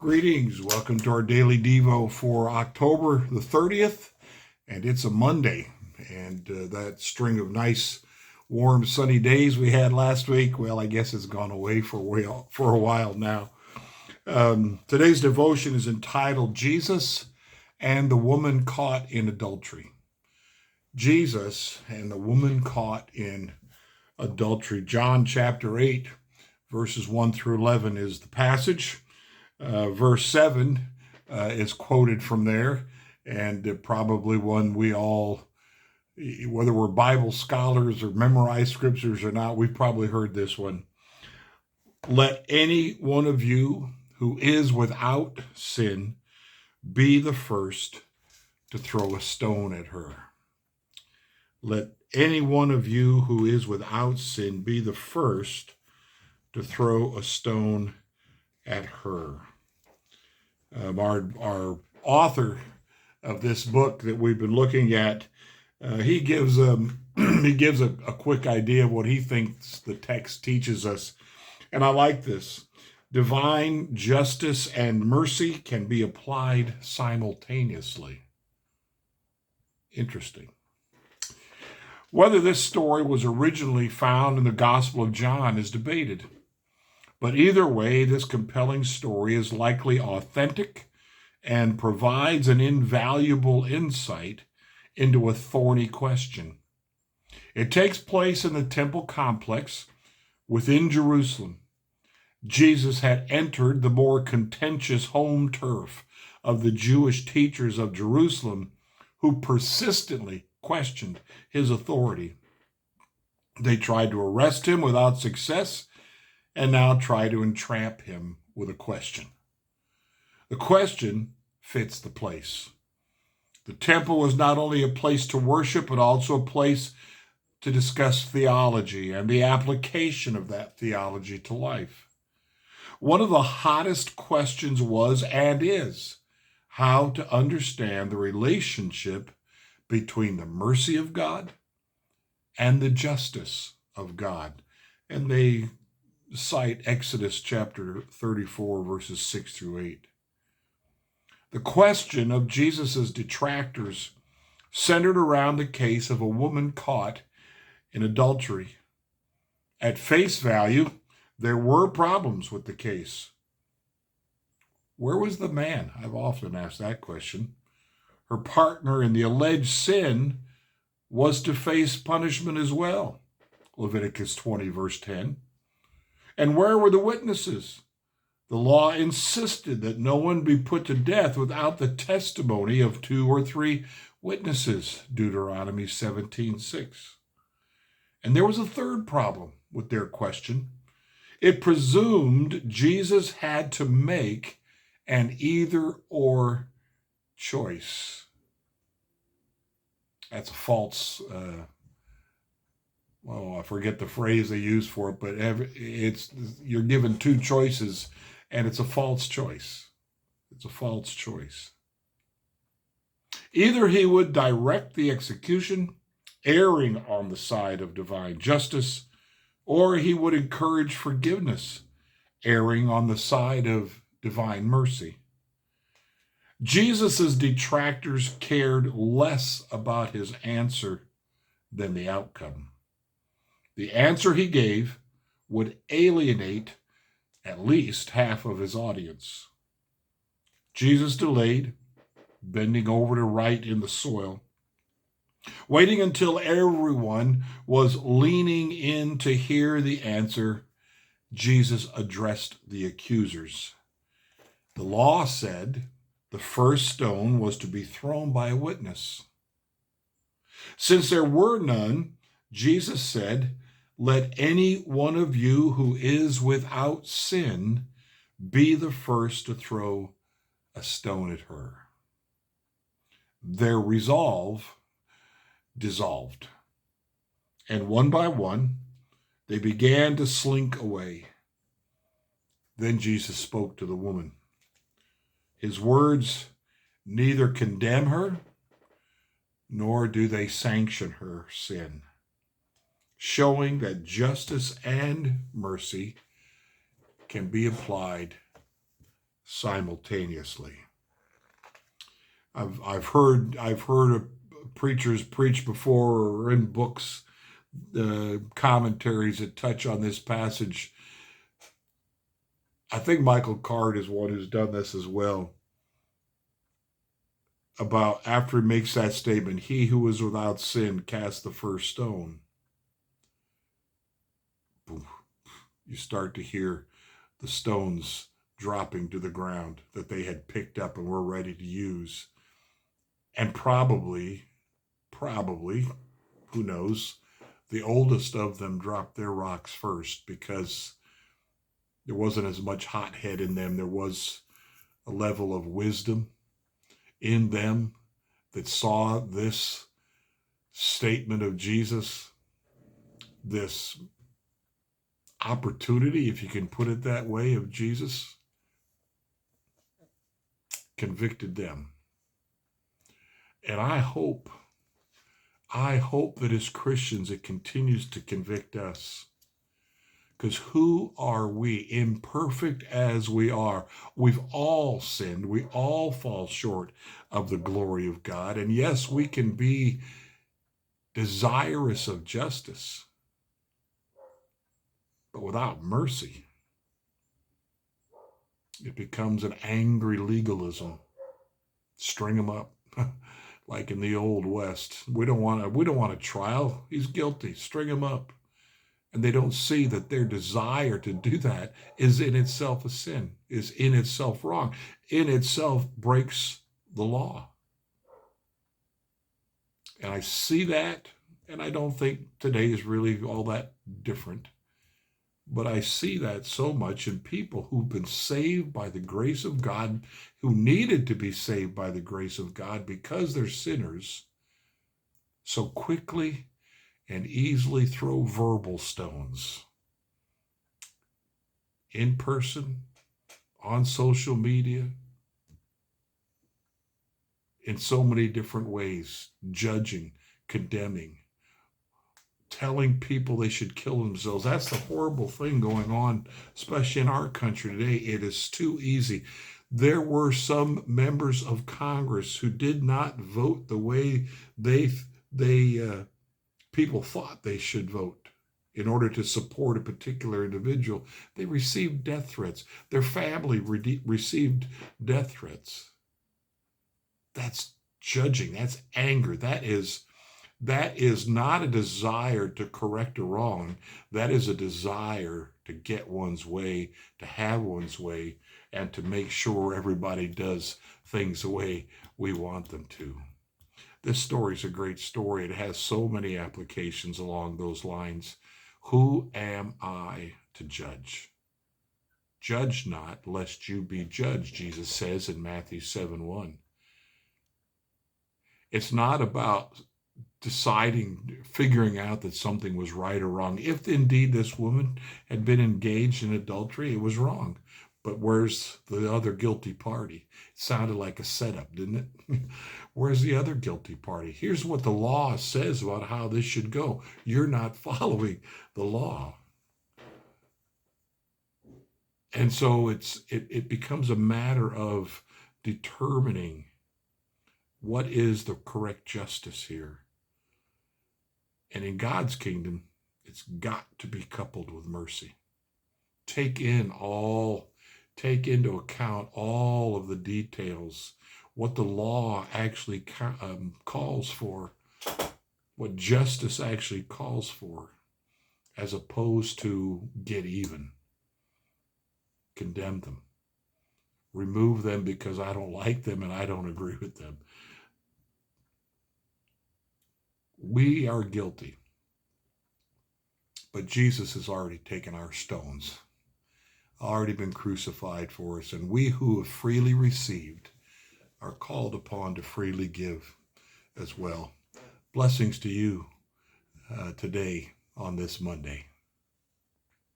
Greetings. Welcome to our daily Devo for October the 30th, and it's a Monday. And that string of nice, warm, sunny days we had last week, well, I guess it's gone away for a while now. Today's devotion is entitled Jesus and the Woman Caught in Adultery. Jesus and the Woman Caught in Adultery. John chapter 8, verses 1 through 11 is the passage. Verse 7 is quoted from there, and probably one we all, whether we're Bible scholars or memorize scriptures or not, we've probably heard this one. Let any one of you who is without sin be the first to throw a stone at her. Let any one of you who is without sin be the first to throw a stone at her. Our author of this book that we've been looking at, he gives a quick idea of what he thinks the text teaches us, and I like this. Divine justice and mercy can be applied simultaneously. Interesting. Whether this story was originally found in the Gospel of John is debated. But either way, this compelling story is likely authentic and provides an invaluable insight into a thorny question. It takes place in the temple complex within Jerusalem. Jesus had entered the more contentious home turf of the Jewish teachers of Jerusalem, who persistently questioned his authority. They tried to arrest him without success, and now try to entrap him with a question. The question fits the place. The temple was not only a place to worship, but also a place to discuss theology and the application of that theology to life. One of the hottest questions was and is how to understand the relationship between the mercy of God and the justice of God. And they cite Exodus chapter 34, verses 6 through 8. The question of Jesus' detractors centered around the case of a woman caught in adultery. At face value, there were problems with the case. Where was the man? I've often asked that question. Her partner in the alleged sin was to face punishment as well. Leviticus 20, verse 10. And where were the witnesses? The law insisted that no one be put to death without the testimony of 2 or 3 witnesses, Deuteronomy 17:6. And there was a third problem with their question. It presumed Jesus had to make an either-or choice. That's a false I forget the phrase they use for it, but you're given 2 choices, and it's a false choice. It's a false choice. Either he would direct the execution, erring on the side of divine justice, or he would encourage forgiveness, erring on the side of divine mercy. Jesus' detractors cared less about his answer than the outcome. The answer he gave would alienate at least half of his audience. Jesus delayed, bending over to write in the soil, waiting until everyone was leaning in to hear the answer. Jesus addressed the accusers. The law said the first stone was to be thrown by a witness. Since there were none, Jesus said, "Let any one of you who is without sin be the first to throw a stone at her." Their resolve dissolved, and one by one, they began to slink away. Then Jesus spoke to the woman. His words neither condemn her, nor do they sanction her sin, showing that justice and mercy can be applied simultaneously. I've heard preachers preach before, or in books, commentaries that touch on this passage. I think Michael Card is one who's done this as well. About after he makes that statement, he who is without sin cast the first stone. Boom. You start to hear the stones dropping to the ground that they had picked up and were ready to use. And probably, who knows, the oldest of them dropped their rocks first because there wasn't as much hothead in them. There was a level of wisdom in them that saw this statement of Jesus, this opportunity, if you can put it that way, of Jesus, convicted them. And I hope that as Christians it continues to convict us. Because who are we, imperfect as we are? We've all sinned. We all fall short of the glory of God. And yes, we can be desirous of justice, but without mercy, it becomes an angry legalism. String him up, like in the Old West. We don't want a trial. He's guilty. String him up. And they don't see that their desire to do that is in itself a sin, is in itself wrong, in itself breaks the law. And I see that, and I don't think today is really all that different. But I see that so much in people who've been saved by the grace of God, who needed to be saved by the grace of God because they're sinners, so quickly and easily throw verbal stones. In person, on social media, in so many different ways, judging, condemning, telling people they should kill themselves. That's the horrible thing going on, especially in our country today. It is too easy. There were some members of Congress who did not vote the way people thought they should vote in order to support a particular individual. They received death threats. Their family received death threats. That's judging. That's anger. That is not a desire to correct a wrong. That is a desire to get one's way, to have one's way, and to make sure everybody does things the way we want them to. This story is a great story. It has so many applications along those lines. Who am I to judge? Judge not, lest you be judged, Jesus says in Matthew 7:1. It's not about figuring out that something was right or wrong. If indeed this woman had been engaged in adultery, it was wrong. But where's the other guilty party? It sounded like a setup, didn't it? Where's the other guilty party? Here's what the law says about how this should go. You're not following the law. And so it becomes a matter of determining what is the correct justice here. And in God's kingdom, it's got to be coupled with mercy. Take into account all of the details, what the law actually calls for, what justice actually calls for, as opposed to get even, condemn them, remove them because I don't like them and I don't agree with them. We are guilty, but Jesus has already taken our stones, already been crucified for us, and we who have freely received are called upon to freely give as well. Blessings to you today on this Monday.